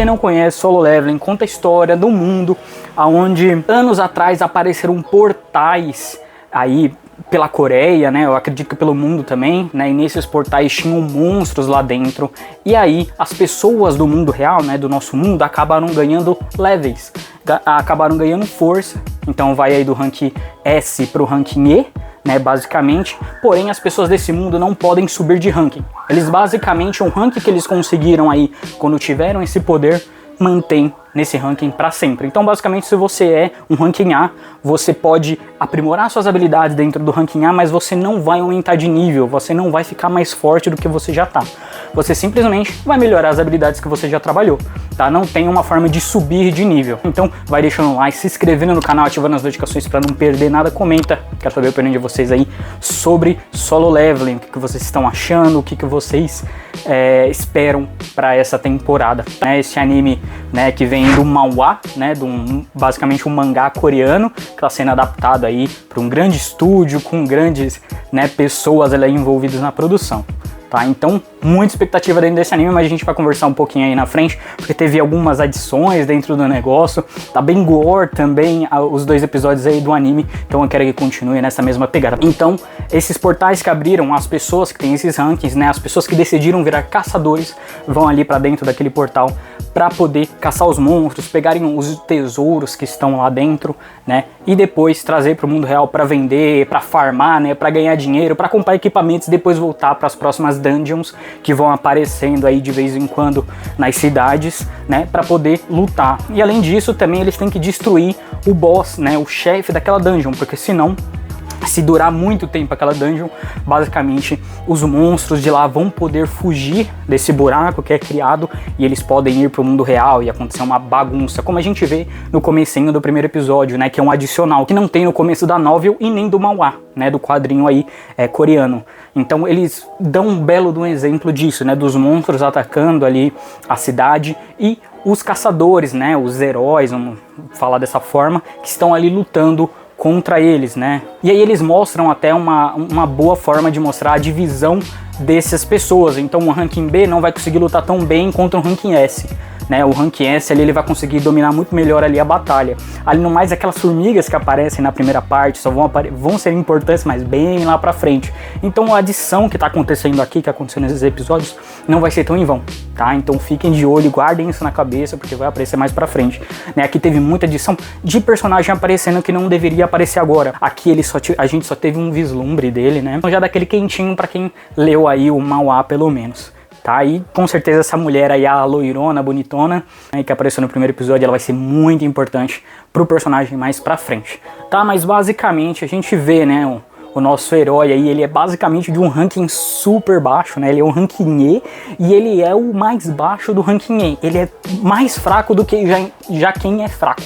quem não conhece, Solo Leveling conta a história do mundo onde anos atrás apareceram portais aí pela Coreia, né? Eu acredito que pelo mundo também, né? E nesses portais tinham monstros lá dentro. E aí as pessoas do mundo real, né? Do nosso mundo, acabaram ganhando levels, acabaram ganhando força. Então vai aí do rank S pro ranking E, né? Basicamente. Porém, as pessoas desse mundo não podem subir de ranking. Eles basicamente, o rank que eles conseguiram aí quando tiveram esse poder, mantém nesse ranking para sempre. Então, basicamente, se você é um ranking A, você pode aprimorar suas habilidades dentro do ranking A, mas você não vai aumentar de nível, você não vai ficar mais forte do que você já tá. Você simplesmente vai melhorar as habilidades que você já trabalhou, tá? Não tem uma forma de subir de nível. Então, vai deixando um like, se inscrevendo no canal, ativando as notificações para não perder nada, comenta. Quero saber a opinião de vocês aí sobre Solo Leveling, o que vocês estão achando, o que vocês esperam para essa temporada. Esse anime, né, que vem do manhwa, né, basicamente um mangá coreano que está sendo adaptado aí para um grande estúdio com grandes, né, pessoas ali envolvidas na produção. Tá? Então, muita expectativa dentro desse anime, mas a gente vai conversar um pouquinho aí na frente, porque teve algumas adições dentro do negócio, tá bem gore também os 2 episódios aí do anime, então eu quero que continue nessa mesma pegada. Então, esses portais que abriram, as pessoas que têm esses rankings, né, as pessoas que decidiram virar caçadores, vão ali pra dentro daquele portal para poder caçar os monstros, pegarem os tesouros que estão lá dentro, né, e depois trazer para o mundo real para vender, para farmar, né, para ganhar dinheiro, para comprar equipamentos e depois voltar para as próximas dungeons que vão aparecendo aí de vez em quando nas cidades, né, para poder lutar. E além disso, também eles têm que destruir o boss, né, o chefe daquela dungeon, porque senão, se durar muito tempo aquela dungeon, basicamente os monstros de lá vão poder fugir desse buraco que é criado e eles podem ir para o mundo real e acontecer uma bagunça, como a gente vê no comecinho do primeiro episódio, né, que é um adicional que não tem no começo da novel e nem do manhwa, né, do quadrinho aí coreano. Então eles dão um belo de um exemplo disso, né, dos monstros atacando ali a cidade e os caçadores, né, os heróis, vamos falar dessa forma, que estão ali lutando contra eles, né? E aí eles mostram até uma boa forma de mostrar a divisão dessas pessoas. Então o ranking B não vai conseguir lutar tão bem contra o ranking S, né? O ranking S ali ele vai conseguir dominar muito melhor ali a batalha. Ali no mais aquelas formigas que aparecem na primeira parte só vão ser importantes, mas bem lá pra frente. Então a adição que tá acontecendo aqui, que aconteceu nesses episódios, não vai ser tão em vão, tá? Então fiquem de olho, guardem isso na cabeça, porque vai aparecer mais pra frente, né? Aqui teve muita adição de personagem aparecendo que não deveria aparecer agora. Aqui a gente só teve um vislumbre dele, né? Então já dá aquele quentinho pra quem leu aí o manhwa pelo menos. Tá? E com certeza essa mulher aí, a loirona, bonitona, né, que apareceu no primeiro episódio, ela vai ser muito importante pro personagem mais pra frente, tá? Mas basicamente a gente vê, né, o nosso herói aí, ele é basicamente de um ranking super baixo, né? Ele é um ranking E e ele é o mais baixo do ranking E. Ele é mais fraco do que já quem é fraco.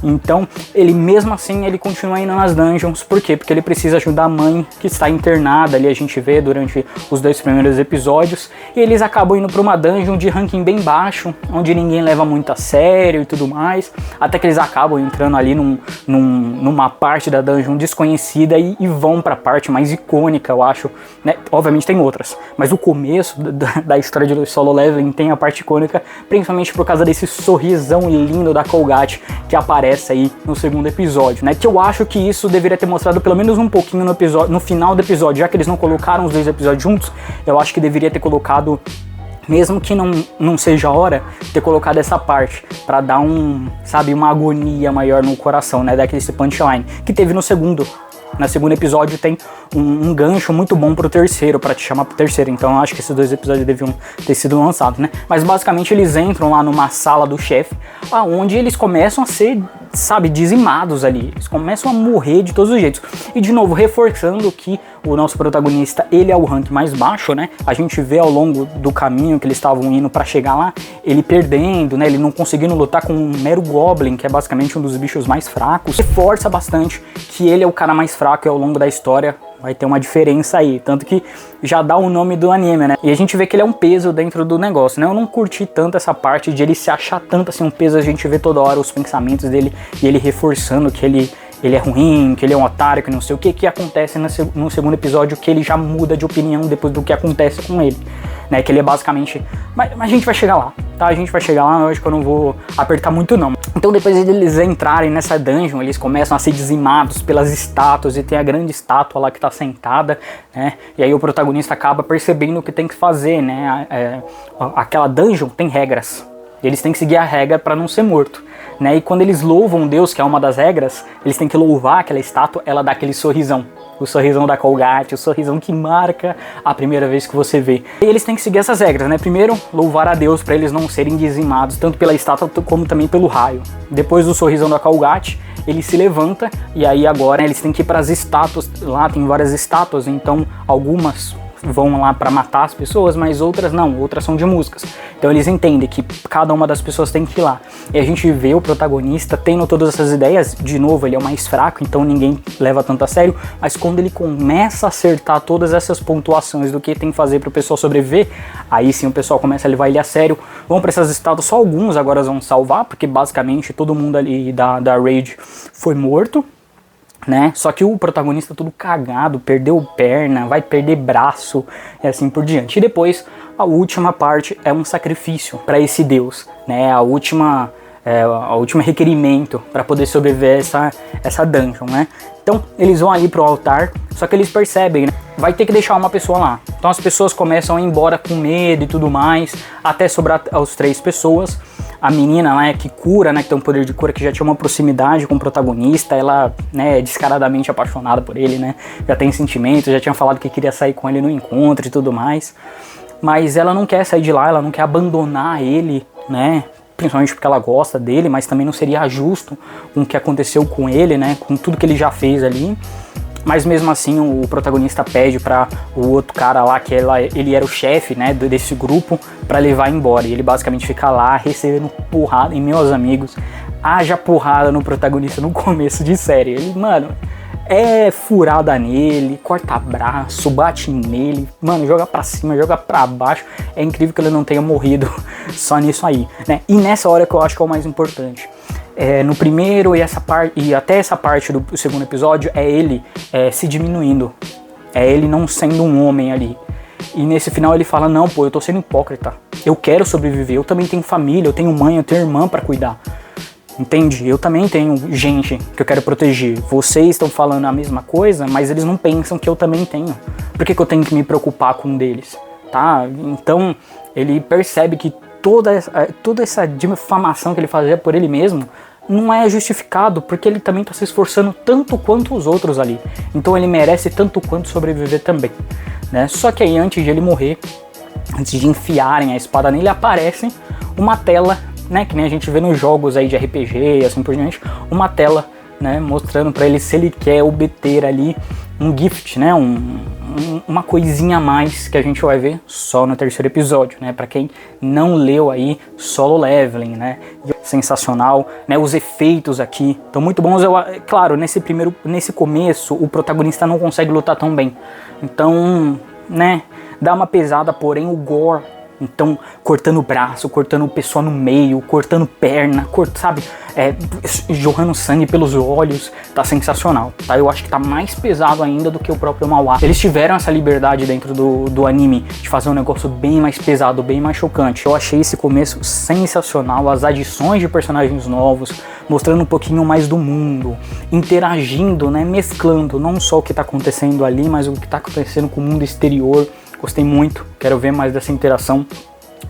Então, ele mesmo assim, ele continua indo nas dungeons. Por quê? Porque ele precisa ajudar a mãe que está internada ali, a gente vê durante os 2 primeiros episódios. E eles acabam indo para uma dungeon de ranking bem baixo, onde ninguém leva muito a sério e tudo mais. Até que eles acabam entrando ali numa parte da dungeon desconhecida e vão para a parte mais icônica, eu acho, né? Obviamente tem outras, mas o começo da história de Solo Leveling tem a parte icônica, principalmente por causa desse sorrisão lindo da Colgate que aparece aí no segundo episódio, né? Que eu acho que isso deveria ter mostrado pelo menos um pouquinho no final do episódio, já que eles não colocaram os 2 episódios juntos. Eu acho que deveria ter colocado, mesmo que não seja a hora, ter colocado essa parte pra dar uma agonia maior no coração, né? Daquele punchline que teve no segundo episódio. Tem um gancho muito bom pro terceiro, pra te chamar pro terceiro. Então eu acho que esses 2 episódios deviam ter sido lançados, né? Mas basicamente eles entram lá numa sala do chefe, aonde eles começam a ser, dizimados ali. Eles começam a morrer de todos os jeitos. E de novo, reforçando que o nosso protagonista, ele é o rank mais baixo, né? A gente vê ao longo do caminho que eles estavam indo pra chegar lá, ele perdendo, né? Ele não conseguindo lutar com um mero Goblin, que é basicamente um dos bichos mais fracos. Reforça bastante que ele é o cara mais fraco e ao longo da história vai ter uma diferença aí, tanto que já dá o nome do anime, né? E a gente vê que ele é um peso dentro do negócio, né? Eu não curti tanto essa parte de ele se achar tanto assim um peso. A gente vê toda hora os pensamentos dele e ele reforçando que ele é ruim, que ele é um otário, que não sei o que acontece no segundo episódio, que ele já muda de opinião depois do que acontece com ele. né? Que ele é basicamente... Mas a gente vai chegar lá, tá? A gente vai chegar lá, eu acho que eu não vou apertar muito não. Então depois deles entrarem nessa dungeon, eles começam a ser dizimados pelas estátuas, e tem a grande estátua lá que tá sentada, né? E aí o protagonista acaba percebendo o que tem que fazer, né? Aquela dungeon tem regras, eles têm que seguir a regra para não ser morto, né? E quando eles louvam Deus, que é uma das regras, eles têm que louvar aquela estátua, ela dá aquele sorrisão. O sorrisão da Colgate, o sorrisão que marca a primeira vez que você vê. E eles têm que seguir essas regras, né? Primeiro, louvar a Deus para eles não serem dizimados, tanto pela estátua como também pelo raio. Depois do sorrisão da Colgate, ele se levanta e aí agora eles têm que ir para as estátuas. Lá tem várias estátuas, então algumas vão lá para matar as pessoas, mas outras não, outras são de músicas. Então eles entendem que cada uma das pessoas tem que ir lá. E a gente vê o protagonista tendo todas essas ideias, de novo, ele é o mais fraco, então ninguém leva tanto a sério, mas quando ele começa a acertar todas essas pontuações do que tem que fazer para o pessoal sobreviver, aí sim o pessoal começa a levar ele a sério, vão para essas estátuas, só alguns agora vão salvar, porque basicamente todo mundo ali da raid foi morto, né? Só que o protagonista todo cagado, perdeu perna, vai perder braço e assim por diante. E depois a última parte é um sacrifício para esse deus, né? A última requerimento para poder sobreviver essa dungeon, né? Então eles vão ali pro altar, só que eles percebem, né? Vai ter que deixar uma pessoa lá. Então as pessoas começam a ir embora com medo e tudo mais, até sobrar as 3 pessoas. A menina lá que cura, né, que tem um poder de cura, que já tinha uma proximidade com o protagonista, ela, né, é descaradamente apaixonada por ele, né? Já tem sentimentos, já tinha falado que queria sair com ele no encontro e tudo mais. Mas ela não quer sair de lá, ela não quer abandonar ele, né? Principalmente porque ela gosta dele, mas também não seria justo com o que aconteceu com ele, né? Com tudo que ele já fez ali. Mas mesmo assim o protagonista pede para o outro cara lá, que ele era o chefe, né, desse grupo, para levar embora. E ele basicamente fica lá recebendo porrada. E meus amigos, haja porrada no protagonista no começo de série. Ele, mano, é furada nele, corta braço, bate nele, mano, joga pra cima, joga pra baixo. É incrível que ele não tenha morrido só nisso aí, né? E nessa hora que eu acho que é o mais importante. No primeiro e até essa parte do segundo episódio é ele se diminuindo, é ele não sendo um homem ali. E nesse final ele fala, não, pô, eu tô sendo hipócrita, eu quero sobreviver, eu também tenho família, eu tenho mãe, eu tenho irmã pra cuidar. Entende? Eu também tenho gente que eu quero proteger. Vocês estão falando a mesma coisa, mas eles não pensam que eu também tenho. Por que eu tenho que me preocupar com um deles? Tá? Então ele percebe que toda essa difamação que ele fazia por ele mesmo não é justificado, porque ele também está se esforçando tanto quanto os outros ali. Então ele merece tanto quanto sobreviver também, né? Só que aí antes de ele morrer, antes de enfiarem a espada nele, aparece uma tela, né, que nem a gente vê nos jogos aí de RPG e assim por diante, uma tela, né, mostrando para ele se ele quer obter ali um gift, né, uma coisinha a mais que a gente vai ver só no terceiro episódio, né, para quem não leu aí Solo Leveling, né, sensacional, né, os efeitos aqui estão muito bons. Claro, nesse começo o protagonista não consegue lutar tão bem, então, né, dá uma pesada, porém o gore, então cortando o braço, cortando o pessoal no meio, cortando perna, sabe, jorrando sangue pelos olhos, tá sensacional, tá? Eu acho que tá mais pesado ainda do que o próprio manhwa. Eles tiveram essa liberdade dentro do anime de fazer um negócio bem mais pesado, bem mais chocante. Eu achei esse começo sensacional, as adições de personagens novos, mostrando um pouquinho mais do mundo, interagindo, né, mesclando não só o que tá acontecendo ali, mas o que tá acontecendo com o mundo exterior. Gostei muito, quero ver mais dessa interação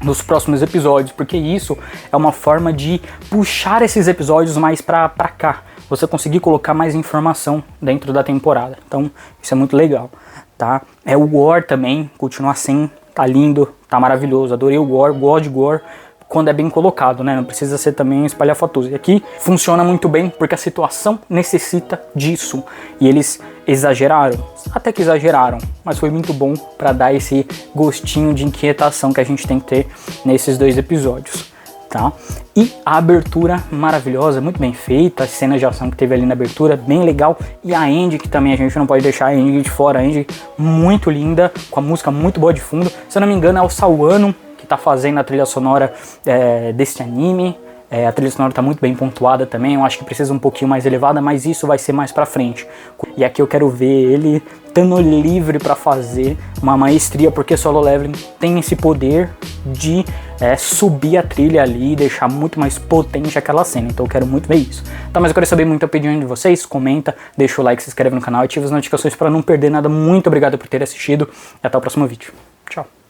nos próximos episódios, porque isso é uma forma de puxar esses episódios mais pra cá, você conseguir colocar mais informação dentro da temporada, então isso é muito legal, tá? O gore também, continua assim, tá lindo, tá maravilhoso, adorei o gore, gosto de gore quando é bem colocado, né? Não precisa ser também espalhafatoso. E aqui funciona muito bem porque a situação necessita disso. E eles exageraram, até que exageraram, mas foi muito bom para dar esse gostinho de inquietação que a gente tem que ter nesses 2 episódios, tá? E a abertura maravilhosa, muito bem feita, as cenas de ação que teve ali na abertura, bem legal. E a Andy, que também a gente não pode deixar a Andy de fora, a Andy muito linda, com a música muito boa de fundo. Se eu não me engano é o Sawano que tá fazendo a trilha sonora desse anime. A trilha sonora tá muito bem pontuada também, eu acho que precisa um pouquinho mais elevada, mas isso vai ser mais pra frente. E aqui eu quero ver ele estando livre para fazer uma maestria, porque Solo Leveling tem esse poder de subir a trilha ali e deixar muito mais potente aquela cena. Então eu quero muito ver isso. Tá, mas eu quero saber muito a opinião de vocês. Comenta, deixa o like, se inscreve no canal, ativa as notificações para não perder nada. Muito obrigado por ter assistido e até o próximo vídeo. Tchau.